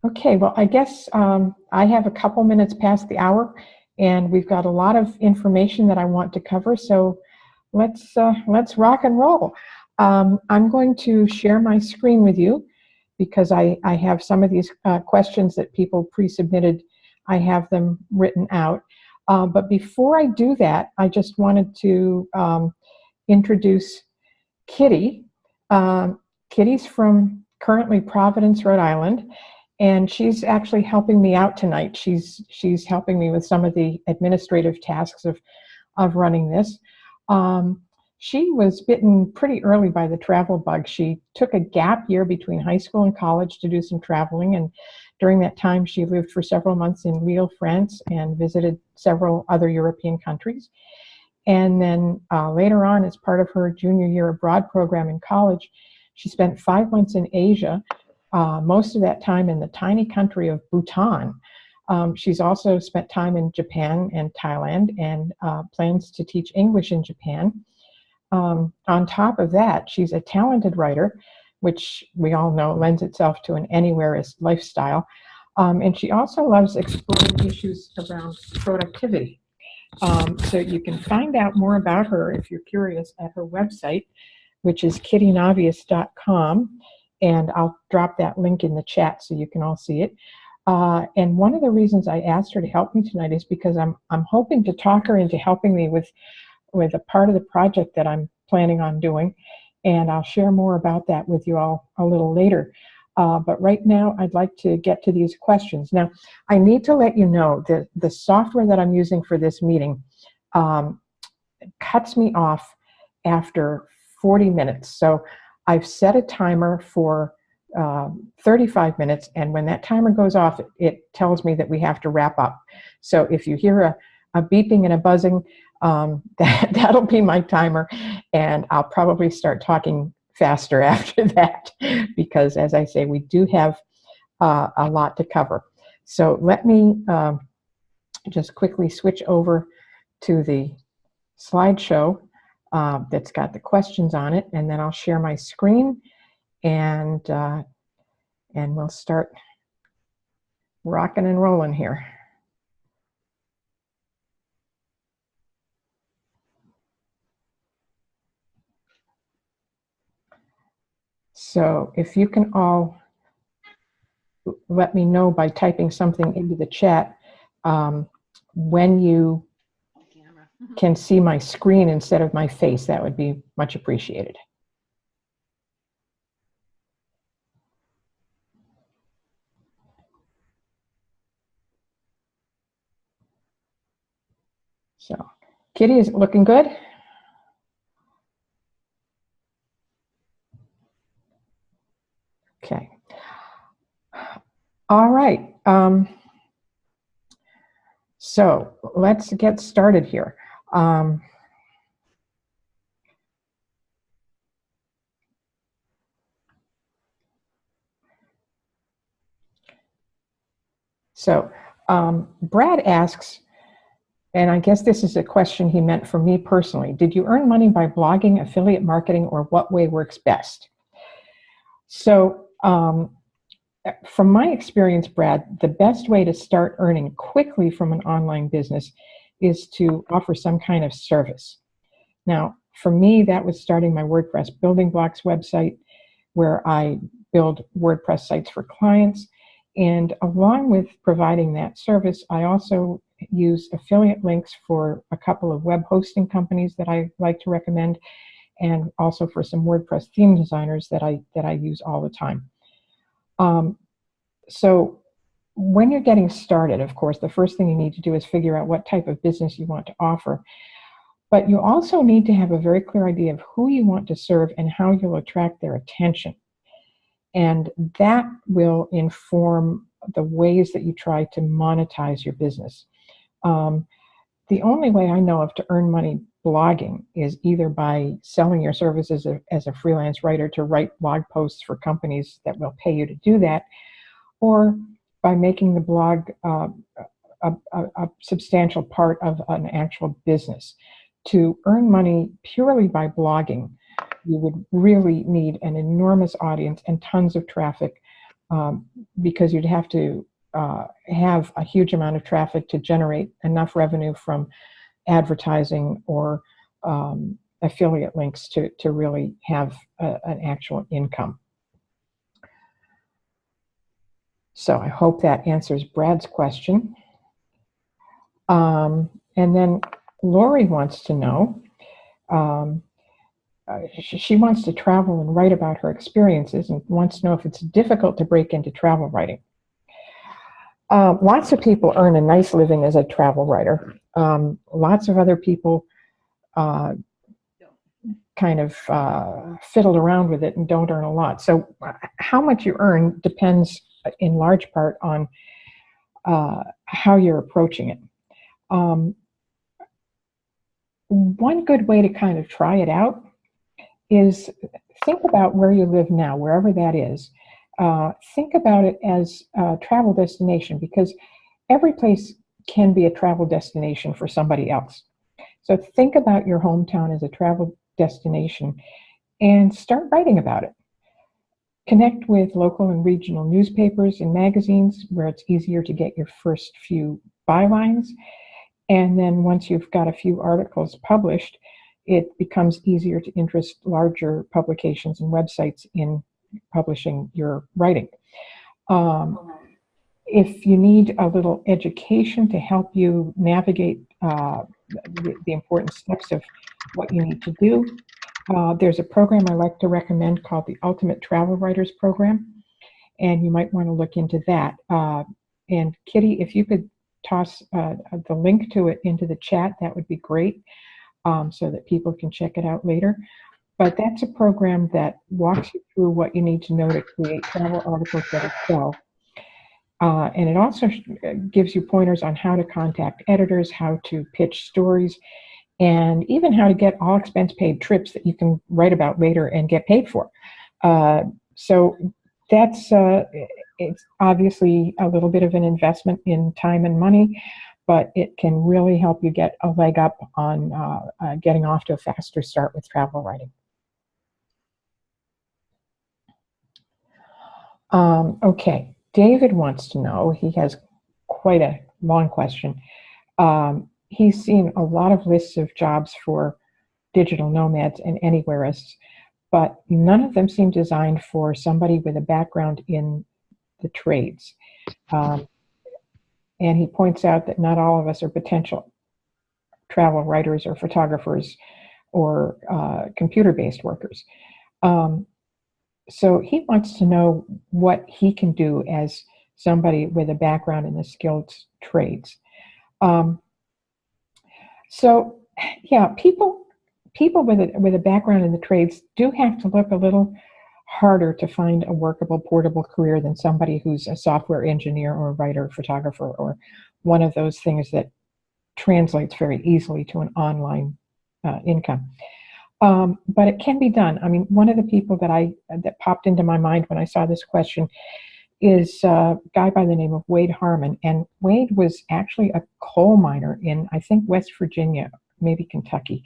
Okay, well, I guess I have a couple minutes past the hour, and we've got a lot of information that I want to cover. So let's rock and roll. I'm going to share my screen with you because I have some of these questions that people pre-submitted. I have them written out. But before I do that, I just wanted to introduce Kitty. Kitty's from currently Providence, Rhode Island, and she's actually helping me out tonight. She's helping me with some of the administrative tasks of running this. She was bitten pretty early by the travel bug. She took a gap year between high school and college to do some traveling, and during that time she lived for several months in Lille, France, and visited several other European countries. And then later on, as part of her junior year abroad program in college, she spent 5 months in Asia, most of that time in the tiny country of Bhutan. She's also spent time in Japan and Thailand, and plans to teach English in Japan. On top of that, she's a talented writer, which we all know lends itself to an Anywherest lifestyle. And she also loves exploring issues around productivity. So you can find out more about her if you're curious at her website, which is kittynavius.com, and I'll drop that link in the chat so you can all see it. And one of the reasons I asked her to help me tonight is because I'm hoping to talk her into helping me with a part of the project that I'm planning on doing, and I'll share more about that with you all a little later. But right now, I'd like to get to these questions. Now, I need to let you know that the software that I'm using for this meeting cuts me off after 40 minutes. So I've set a timer for 35 minutes, and when that timer goes off, it tells me that we have to wrap up. So if you hear a beeping and a buzzing, that'll be my timer, and I'll probably start talking faster after that, because as I say, we do have a lot to cover. So let me just quickly switch over to the slideshow that's got the questions on it, and then I'll share my screen, and we'll start rocking and rolling here. So if you can all let me know by typing something into the chat when you can see my screen instead of my face, that would be much appreciated. So, Kitty, is it looking good? Okay. All right. So let's get started here. Brad asks, and I guess this is a question he meant for me personally, did you earn money by blogging, affiliate marketing, or what way works best? So from my experience, Brad, the best way to start earning quickly from an online business is to offer some kind of service. Now, for me, that was starting my WordPress building blocks website, where I build WordPress sites for clients. And along with providing that service, I also use affiliate links for a couple of web hosting companies that I like to recommend, and also for some WordPress theme designers that I use all the time. So when you're getting started, of course, the first thing you need to do is figure out what type of business you want to offer. But you also need to have a very clear idea of who you want to serve and how you'll attract their attention. And that will inform the ways that you try to monetize your business. The only way I know of to earn money blogging is either by selling your services as a freelance writer to write blog posts for companies that will pay you to do that, or by making the blog a substantial part of an actual business. To earn money purely by blogging, you would really need an enormous audience and tons of traffic, because you'd have to have a huge amount of traffic to generate enough revenue from advertising or affiliate links to really have an actual income. So I hope that answers Brad's question. And then Lori wants to know, she wants to travel and write about her experiences and wants to know if it's difficult to break into travel writing. Lots of people earn a nice living as a travel writer. Lots of other people kind of fiddle around with it and don't earn a lot. So how much you earn depends in large part on how you're approaching it. One good way to kind of try it out is think about where you live now, wherever that is. Think about it as a travel destination, because every place can be a travel destination for somebody else. So think about your hometown as a travel destination and start writing about it. Connect with local and regional newspapers and magazines where it's easier to get your first few bylines. And then once you've got a few articles published, it becomes easier to interest larger publications and websites in publishing your writing. If you need a little education to help you navigate the important steps of what you need to do, there's a program I like to recommend called the Ultimate Travel Writers Program, and you might want to look into that. And Kitty, if you could toss the link to it into the chat, that would be great, so that people can check it out later. But that's a program that walks you through what you need to know to create travel articles that sell. And it also gives you pointers on how to contact editors, how to pitch stories, and even how to get all expense paid trips that you can write about later and get paid for. So that's it's obviously a little bit of an investment in time and money, but it can really help you get a leg up on getting off to a faster start with travel writing. Okay, David wants to know, he has quite a long question. He's seen a lot of lists of jobs for digital nomads and Anywherests, but none of them seem designed for somebody with a background in the trades. And he points out that not all of us are potential travel writers or photographers or computer-based workers. So he wants to know what he can do as somebody with a background in the skilled trades. So yeah, people with a background in the trades do have to look a little harder to find a workable, portable career than somebody who's a software engineer or a writer, photographer, or one of those things that translates very easily to an online income. But it can be done. I mean, one of the people that popped into my mind when I saw this question is a guy by the name of Wade Harmon. And Wade was actually a coal miner in, I think, West Virginia, maybe Kentucky.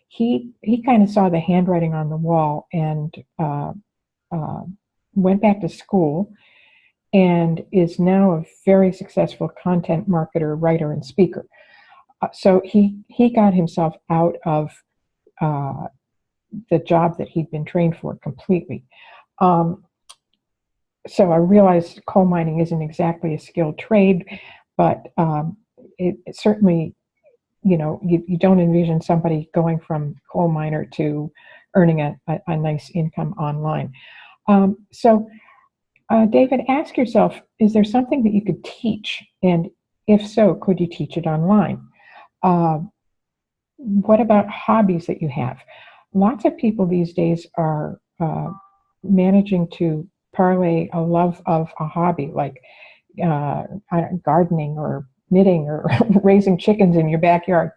He kind of saw the handwriting on the wall and went back to school and is now a very successful content marketer, writer, and speaker. So he got himself out of the job that he'd been trained for completely. So I realized coal mining isn't exactly a skilled trade, but it certainly, you know, you don't envision somebody going from coal miner to earning a nice income online. So David, ask yourself, is there something that you could teach? And if so, could you teach it online? What about hobbies that you have? Lots of people these days are managing to parlay a love of a hobby like gardening or knitting or raising chickens in your backyard,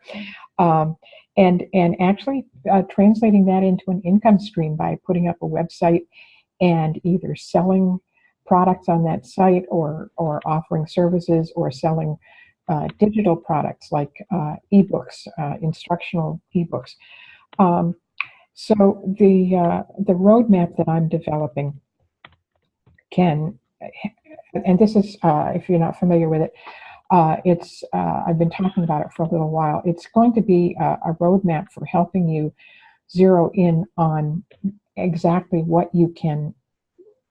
and actually translating that into an income stream by putting up a website and either selling products on that site or offering services or selling digital products like ebooks, instructional ebooks. So the roadmap that I'm developing can, and this is, if you're not familiar with it, I've been talking about it for a little while. It's going to be a roadmap for helping you zero in on exactly what you can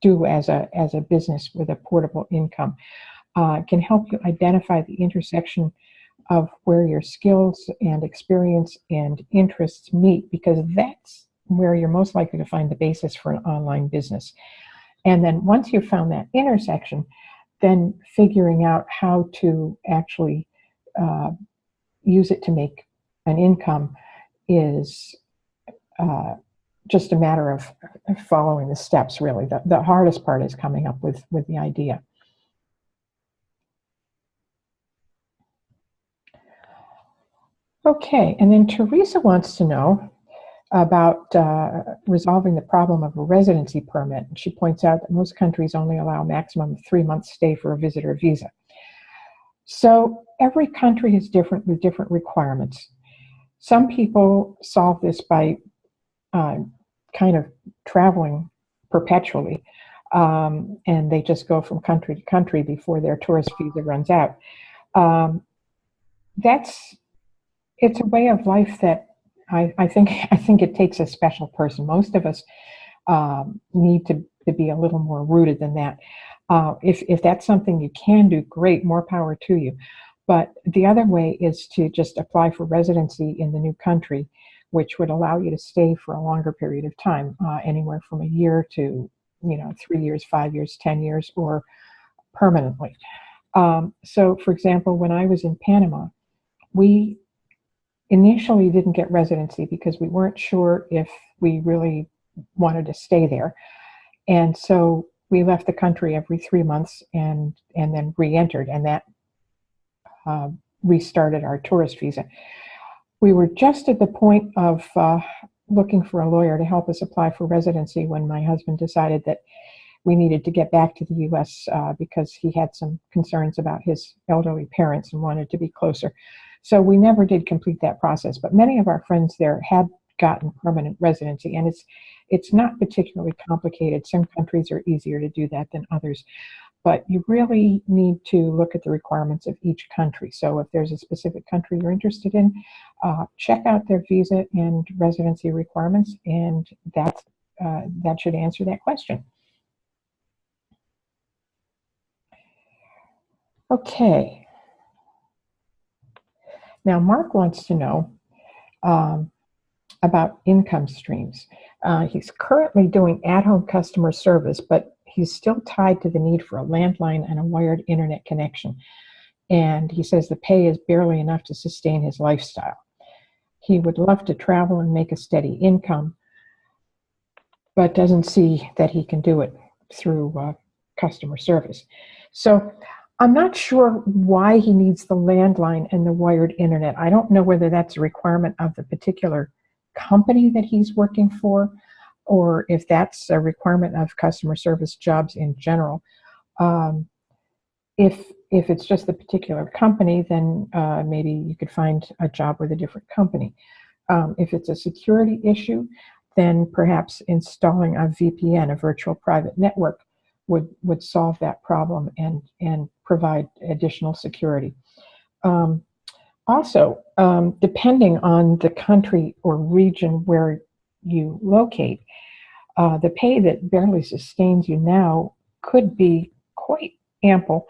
do as a business with a portable income. It can help you identify the intersection of where your skills and experience and interests meet, because that's where you're most likely to find the basis for an online business. And then once you've found that intersection, then figuring out how to actually use it to make an income is just a matter of following the steps, really. The hardest part is coming up with the idea. Okay, and then Teresa wants to know about resolving the problem of a residency permit. She points out that most countries only allow a maximum of 3 months stay for a visitor visa. So every country is different with different requirements. Some people solve this by kind of traveling perpetually, and they just go from country to country before their tourist visa runs out. It's a way of life that I think it takes a special person. Most of us need to be a little more rooted than that. If that's something you can do, great, more power to you. But the other way is to just apply for residency in the new country, which would allow you to stay for a longer period of time, anywhere from a year to 3 years, 5 years, 10 years, or permanently. So, for example, when I was in Panama, we initially didn't get residency because we weren't sure if we really wanted to stay there. And so we left the country every 3 months and then re-entered, and that restarted our tourist visa. We were just at the point of looking for a lawyer to help us apply for residency when my husband decided that we needed to get back to the U.S. Because he had some concerns about his elderly parents and wanted to be closer. So we never did complete that process, but many of our friends there had gotten permanent residency, and it's not particularly complicated. Some countries are easier to do that than others, but you really need to look at the requirements of each country. So if there's a specific country you're interested in, check out their visa and residency requirements, and that should answer that question. Okay. Now, Mark wants to know about income streams. He's currently doing at-home customer service, but he's still tied to the need for a landline and a wired internet connection. And he says the pay is barely enough to sustain his lifestyle. He would love to travel and make a steady income, but doesn't see that he can do it through customer service. So I'm not sure why he needs the landline and the wired internet. I don't know whether that's a requirement of the particular company that he's working for, or if that's a requirement of customer service jobs in general. If it's just the particular company, then maybe you could find a job with a different company. If it's a security issue, then perhaps installing a VPN, a virtual private network, would solve that problem and provide additional security. Also, depending on the country or region where you locate, the pay that barely sustains you now could be quite ample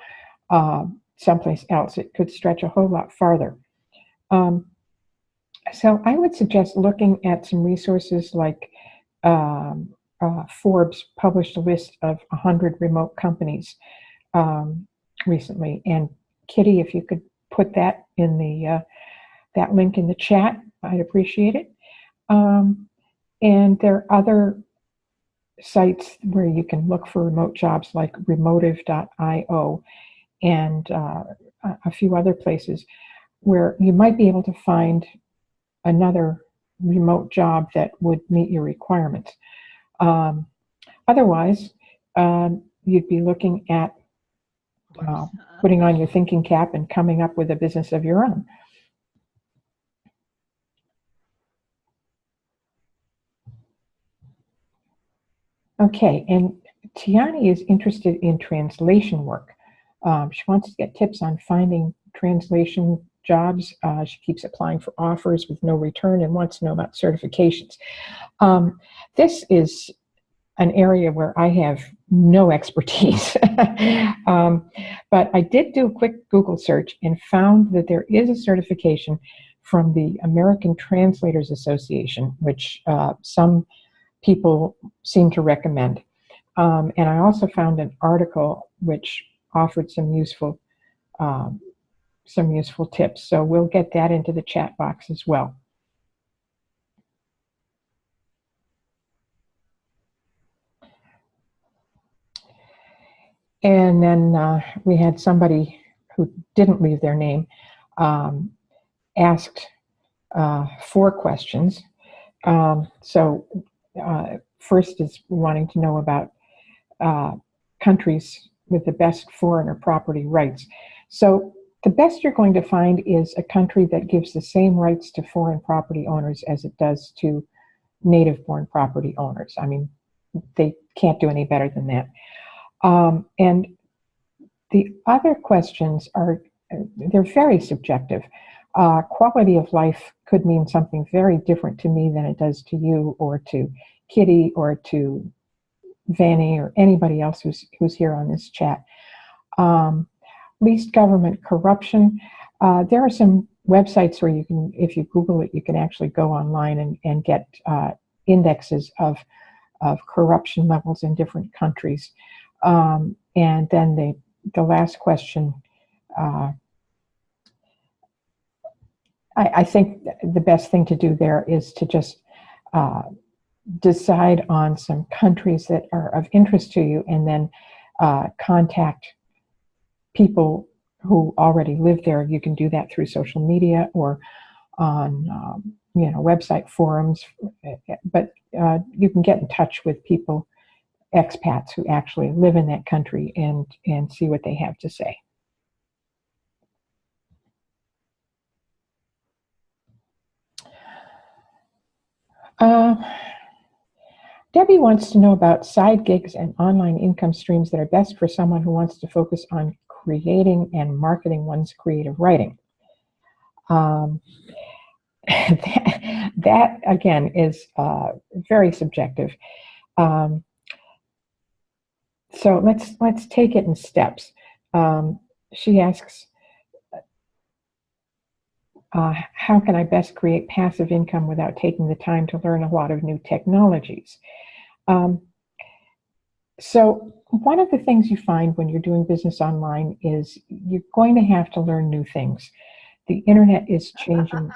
someplace else. It could stretch a whole lot farther. So I would suggest looking at some resources like Forbes published a list of 100 remote companies recently. And Kitty, if you could put that in that link in the chat, I'd appreciate it. And there are other sites where you can look for remote jobs like remotive.io and a few other places where you might be able to find another remote job that would meet your requirements. Otherwise, you'd be looking at putting on your thinking cap and coming up with a business of your own. Okay, and Tiani is interested in translation work. She wants to get tips on finding translation jobs. She keeps applying for offers with no return and wants to know about certifications. This is an area where I have no expertise. But I did do a quick Google search and found that there is a certification from the American Translators Association, which some people seem to recommend. And I also found an article which offered some useful tips. So we'll get that into the chat box as well. And then we had somebody who didn't leave their name asked 4 questions. First is wanting to know about countries with the best foreigner property rights. So the best you're going to find is a country that gives the same rights to foreign property owners as it does to native-born property owners. I mean, they can't do any better than that. And the other questions they're very subjective. Quality of life could mean something very different to me than it does to you or to Kitty or to Vanny or anybody else who's here on this chat. Least government corruption. There are some websites where you can, if you Google it, you can actually go online and get indexes of corruption levels in different countries. And then the last question, I think the best thing to do there is to just decide on some countries that are of interest to you and then contact people who already live there. You can do that through social media or on website forums, but you can get in touch with people, expats who actually live in that country and see what they have to say. Debbie wants to know about side gigs and online income streams that are best for someone who wants to focus on creating and marketing one's creative writing. That again is very subjective. So let's take it in steps. She asks, how can I best create passive income without taking the time to learn a lot of new technologies? So one of the things you find when you're doing business online is you're going to have to learn new things. The internet is changing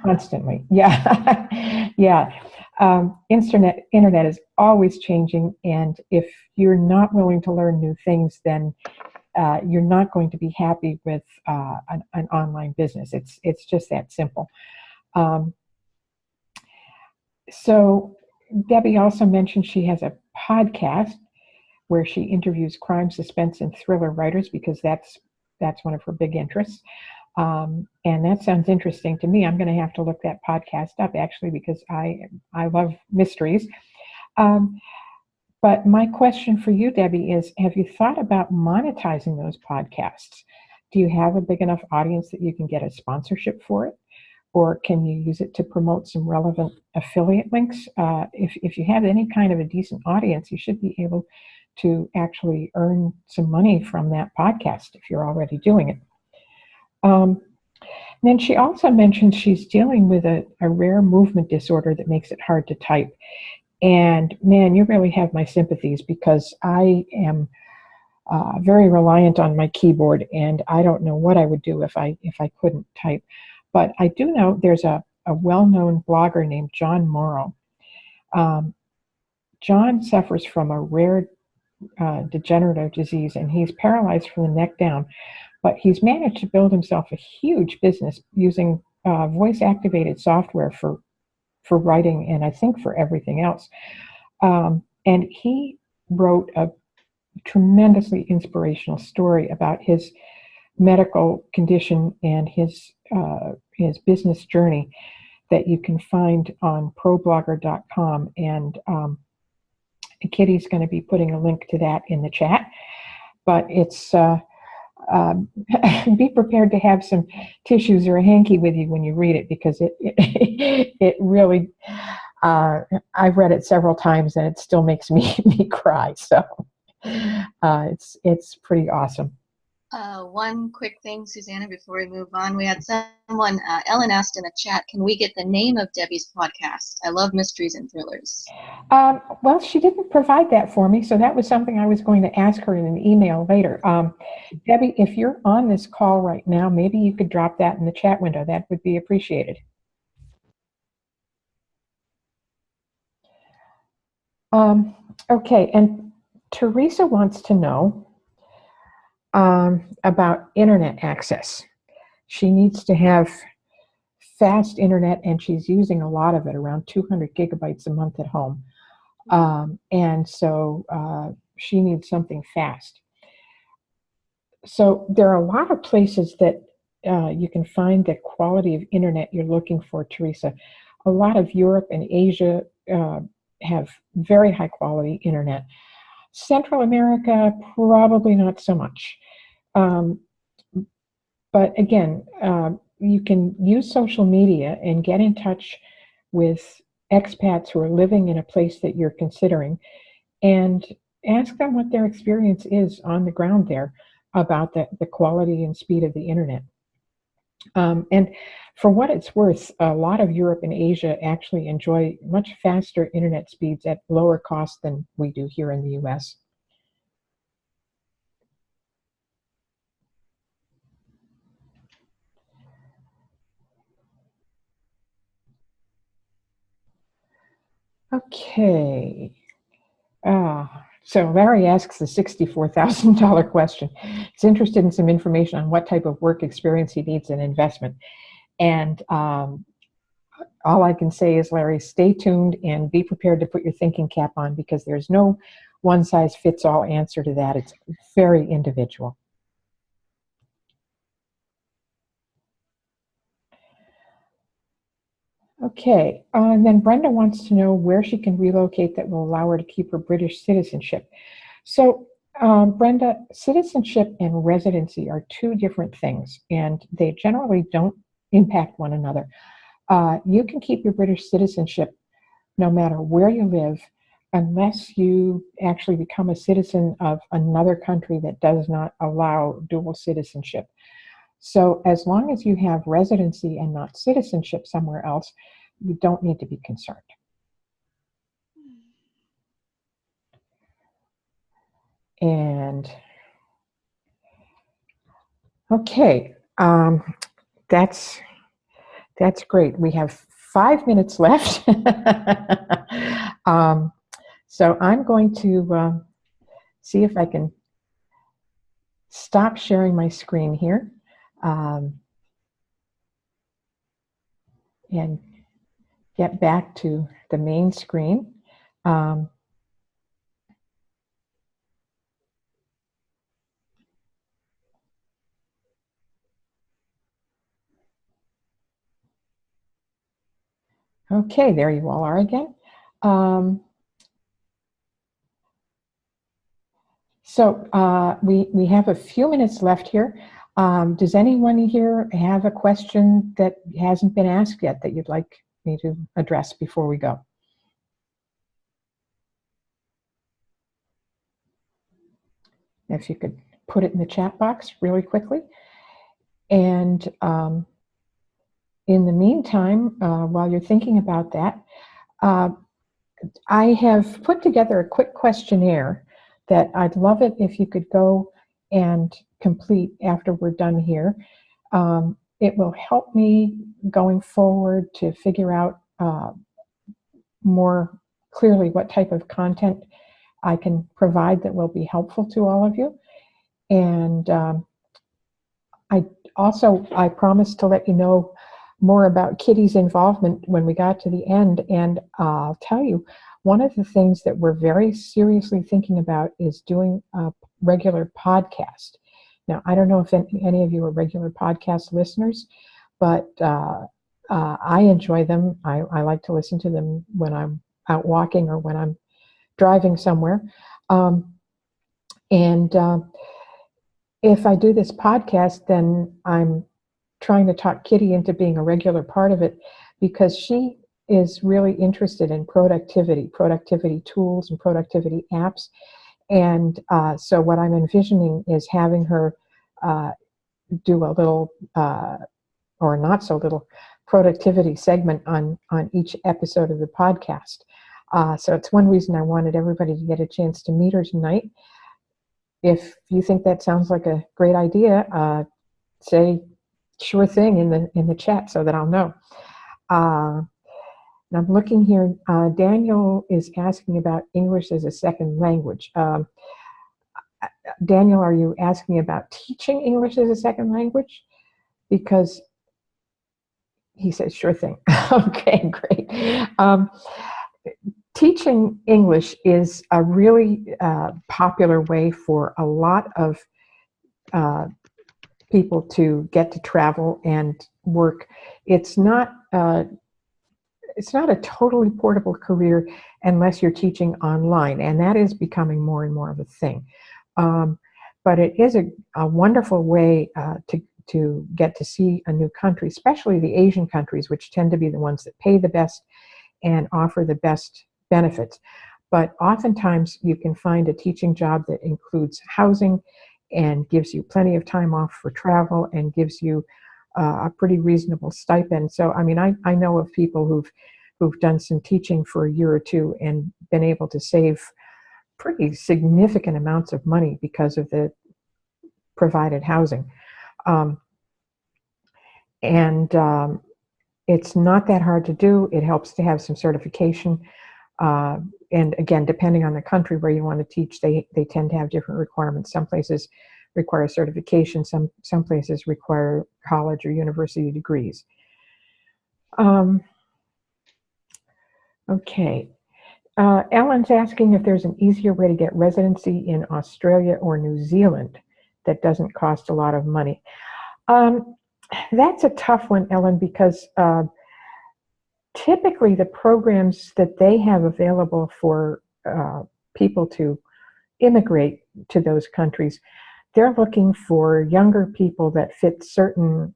constantly. Yeah, yeah. Internet is always changing, and if you're not willing to learn new things, then you're not going to be happy with an online business. It's just that simple. So Debbie also mentioned she has a podcast where she interviews crime, suspense, and thriller writers because that's one of her big interests. And that sounds interesting to me. I'm going to have to look that podcast up actually because I love mysteries. But my question for you, Debbie, is have you thought about monetizing those podcasts? Do you have a big enough audience that you can get a sponsorship for it? Or can you use it to promote some relevant affiliate links? If you have any kind of a decent audience, you should be able to actually earn some money from that podcast if you're already doing it. Then she also mentioned she's dealing with a rare movement disorder that makes it hard to type. And man, you really have my sympathies because I am very reliant on my keyboard, and I don't know what I would do if I couldn't type. But I do know there's a well-known blogger named John Morrow. John suffers from a rare degenerative disease, and he's paralyzed from the neck down. But he's managed to build himself a huge business using voice-activated software for writing and I think for everything else. And he wrote a tremendously inspirational story about his medical condition and his business journey that you can find on problogger.com. And Kitty's going to be putting a link to that in the chat. But it's be prepared to have some tissues or a hanky with you when you read it, because it really, I've read it several times and it still makes me cry. So it's pretty awesome. One quick thing, Susanna, before we move on. We had someone, Ellen asked in the chat, can we get the name of Debbie's podcast? I love mysteries and thrillers. Well, she didn't provide that for me, so that was something I was going to ask her in an email later. Debbie, if you're on this call right now, maybe you could drop that in the chat window. That would be appreciated. Okay, and Teresa wants to know about internet access. She needs to have fast internet, and she's using a lot of it, around 200 gigabytes a month at home. And so she needs something fast. So there are a lot of places that you can find the quality of internet you're looking for, Teresa. A lot of Europe and Asia have very high quality internet. Central America, probably not so much. But again, you can use social media and get in touch with expats who are living in a place that you're considering, and ask them what their experience is on the ground there about the quality and speed of the internet. And for what it's worth, a lot of Europe and Asia actually enjoy much faster internet speeds at lower cost than we do here in the US. Okay. So Larry asks the $64,000 question. He's interested in some information on what type of work experience he needs in investment. And all I can say is, Larry, stay tuned and be prepared to put your thinking cap on, because there's no one-size-fits-all answer to that. It's very individual. Okay, and then Brenda wants to know where she can relocate that will allow her to keep her British citizenship. So, Brenda, citizenship and residency are two different things, and they generally don't impact one another. You can keep your British citizenship no matter where you live, unless you actually become a citizen of another country that does not allow dual citizenship. So as long as you have residency and not citizenship somewhere else, you don't need to be concerned. And okay, that's great. We have 5 minutes left. So I'm going to see if I can stop sharing my screen here and get back to the main screen. Okay, there you all are again. So we have a few minutes left here. Does anyone here have a question that hasn't been asked yet that you'd like me to address before we go? If you could put it in the chat box really quickly. And in the meantime, while you're thinking about that, I have put together a quick questionnaire that I'd love it if you could go and complete after we're done here. It will help me going forward to figure out more clearly what type of content I can provide that will be helpful to all of you. And I promised to let you know more about Kitty's involvement when we got to the end. And I'll tell you, one of the things that we're very seriously thinking about is doing a regular podcast. Now, I don't know if any of you are regular podcast listeners, but I enjoy them. I like to listen to them when I'm out walking or when I'm driving somewhere. And if I do this podcast, then I'm trying to talk Kitty into being a regular part of it, because she is really interested in productivity tools and productivity apps. And so what I'm envisioning is having her do a little, or not so little, productivity segment on each episode of the podcast. So it's one reason I wanted everybody to get a chance to meet her tonight. If you think that sounds like a great idea, say sure thing in the chat so that I'll know. And I'm looking here. Daniel is asking about English as a second language. Daniel, are you asking about teaching English as a second language? Because he says, sure thing. Okay, great. Teaching English is a really popular way for a lot of people to get to travel and work. It's not a totally portable career unless you're teaching online, and that is becoming more and more of a thing. But it is a wonderful way to get to see a new country, especially the Asian countries, which tend to be the ones that pay the best and offer the best benefits. But oftentimes you can find a teaching job that includes housing and gives you plenty of time off for travel and gives you a pretty reasonable stipend. So, I mean, I know of people who've done some teaching for a year or two and been able to save pretty significant amounts of money because of the provided housing. It's not that hard to do. It helps to have some certification. And again, depending on the country where you want to teach, they tend to have different requirements. Some places require certification. Some places require college or university degrees. Okay. Ellen's asking if there's an easier way to get residency in Australia or New Zealand that doesn't cost a lot of money. That's a tough one, Ellen, because typically the programs that they have available for people to immigrate to those countries, they're looking for younger people that fit certain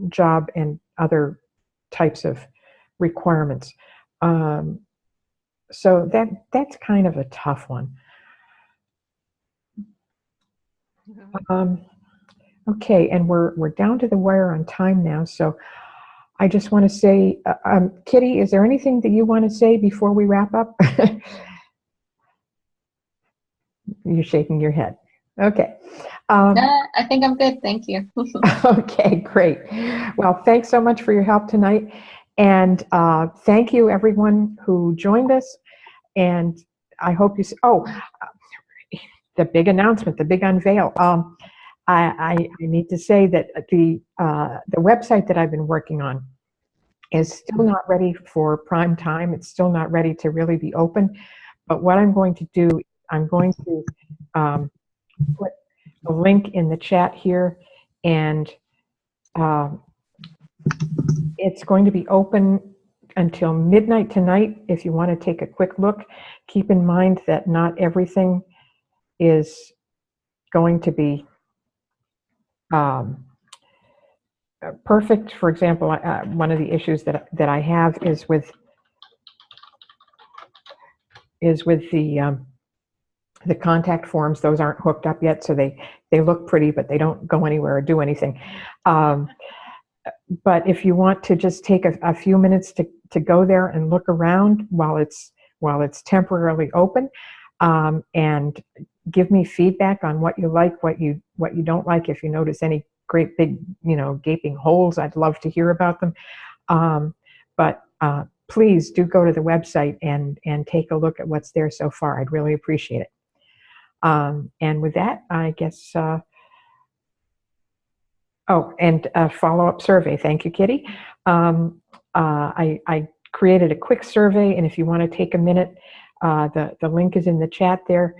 job and other types of requirements. So that's kind of a tough one. Okay, and we're down to the wire on time now, so I just want to say, Kitty, is there anything that you want to say before we wrap up? You're shaking your head. Okay. I think I'm good. Thank you. Okay, great. Well, thanks so much for your help tonight. And thank you, everyone who joined us. And I hope you, the big announcement, the big unveil. I need to say that the website that I've been working on is still not ready for prime time. It's still not ready to really be open. But what I'm going to do, I'm going to put a link in the chat here, and it's going to be open until midnight tonight. If you want to take a quick look, keep in mind that not everything is going to be perfect. For example, one of the issues that I have is with the contact forms. Those aren't hooked up yet, so they look pretty, but they don't go anywhere or do anything. But if you want to just take a few minutes to go there and look around while it's temporarily open, and give me feedback on what you like, what you don't like. If you notice any great big, gaping holes, I'd love to hear about them. But please do go to the website and take a look at what's there so far. I'd really appreciate it. And with that, I guess, and a follow-up survey. Thank you, Kitty. I created a quick survey, and if you want to take a minute, the link is in the chat there,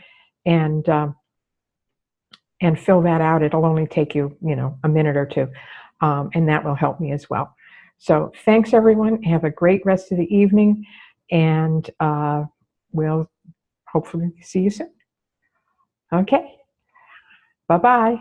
and fill that out. It'll only take you, a minute or two, and that will help me as well. So thanks, everyone. Have a great rest of the evening, and we'll hopefully see you soon. Okay. Bye-bye.